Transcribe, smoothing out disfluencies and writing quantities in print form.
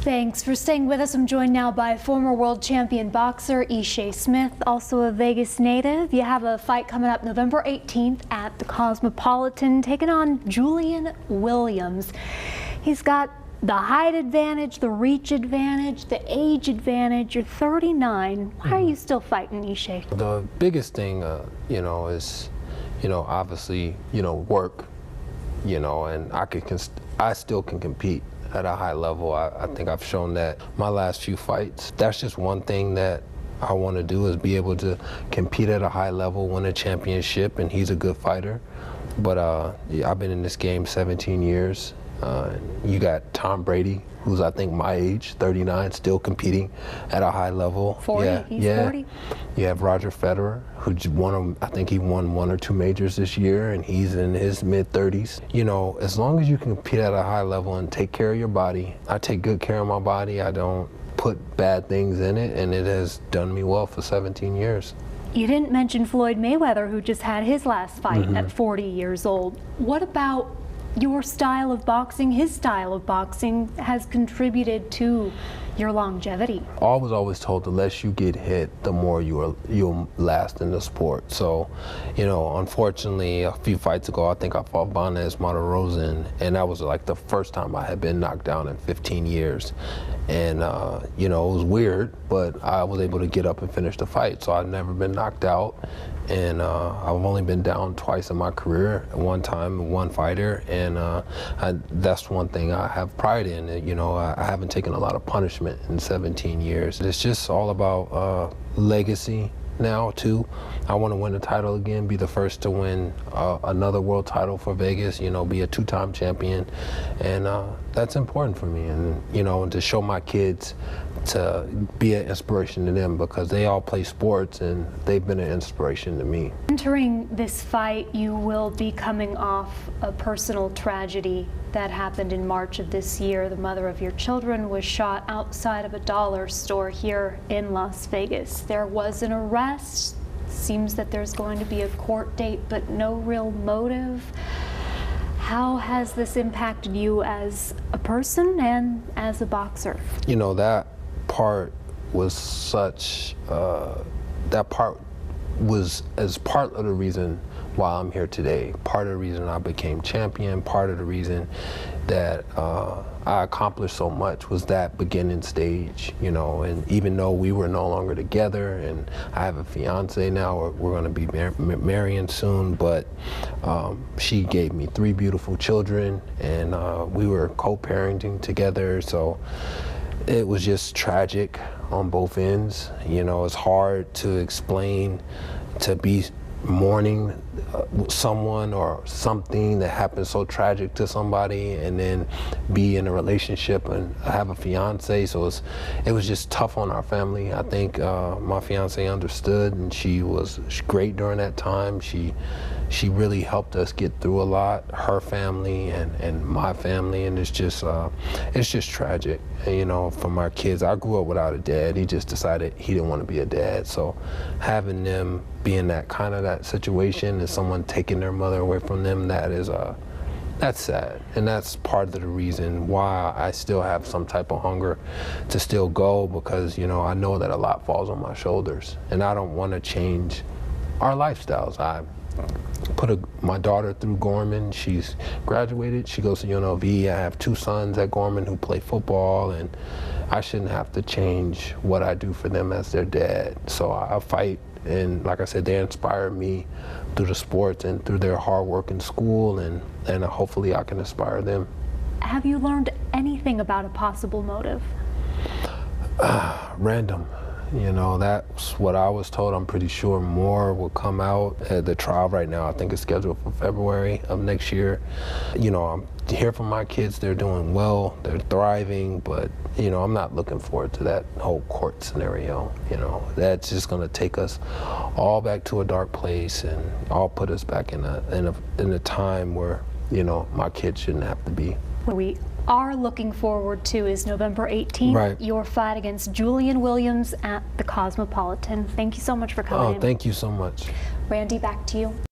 Thanks for staying with us. I'm joined now by former world champion boxer Ishe Smith, also a Vegas native. You have a fight coming up November 18th at the Cosmopolitan, taking on Julian Williams. He's got the height advantage, the reach advantage, the age advantage. You're 39. Why are you still fighting, Ishe? The biggest thing, is, obviously, work, and I still can compete at a high level. I think I've shown that my last few fights. That's just one thing that I want to do, is be able to compete at a high level, win a championship, and he's a good fighter. But I've been in this game 17 years. You got Tom Brady, who's I think my age, 39, still competing at a high level. 40, he's 40. You have Roger Federer, who won, I think he won 1 or 2 majors this year, and he's in his mid-30s. As long as you can compete at a high level and take care of your body, I take good care of my body. I don't put bad things in it, and it has done me well for 17 years. You didn't mention Floyd Mayweather, who just had his last fight at 40 years old. What about your style of boxing, his style of boxing, has contributed to your longevity? I was always told the less you get hit, the more you'll last in the sport. So, unfortunately, a few fights ago, I think I fought Vanez Martirosyan, and that was like the first time I had been knocked down in 15 years. And, it was weird, but I was able to get up and finish the fight. So I've never been knocked out. And I've only been down twice in my career, one time, one fighter, and that's one thing I have pride in. I haven't taken a lot of punishment in 17 years. It's just all about legacy now, too. I want to win a title again, be the first to win another world title for Vegas, be a 2-time champion, and that's important for me, and to show my kids, to be an inspiration to them, because they all play sports and they've been an inspiration to me. Entering this fight, you will be coming off a personal tragedy that happened in March of this year. The mother of your children was shot outside of a dollar store here in Las Vegas. There was an arrest. Seems that there's going to be a court date, but no real motive. How has this impacted you as a person and as a boxer? That part was such, that part was as part of the reason why I'm here today. Part of the reason I became champion, part of the reason that I accomplished so much was that beginning stage, and even though we were no longer together, and I have a fiance now, we're going to be marrying soon, but she gave me 3 beautiful children, and we were co-parenting together, so it was just tragic on both ends. It's hard to explain, to be mourning someone or something that happened so tragic to somebody, and then be in a relationship and have a fiance. So it was just tough on our family. I think my fiance understood, and she was great during that time. She really helped us get through a lot, her family and my family, and it's just tragic. For my kids, I grew up without a dad. He just decided he didn't want to be a dad. So having them be in that situation, and someone taking their mother away from them, that's sad. And that's part of the reason why I still have some type of hunger to still go, because I know that a lot falls on my shoulders, and I don't want to change our lifestyles. I put my daughter through Gorman. She's graduated. She goes to UNLV. I have 2 sons at Gorman who play football, and I shouldn't have to change what I do for them as their dad. So I fight, and like I said, they inspire me through the sports and through their hard work in school, and hopefully I can inspire them. Have you learned anything about a possible motive? Random. That's what I was told. I'm pretty sure more will come out at the trial right now. I think it's scheduled for February of next year. I'm hear from my kids, they're doing well, they're thriving, but I'm not looking forward to that whole court scenario. That's just going to take us all back to a dark place, and all put us back in a time where my kids shouldn't have to be. We are looking forward to is November 18th, right, your fight against Julian Williams at the Cosmopolitan. Thank you so much for coming in. Thank you so much. Randy, back to you.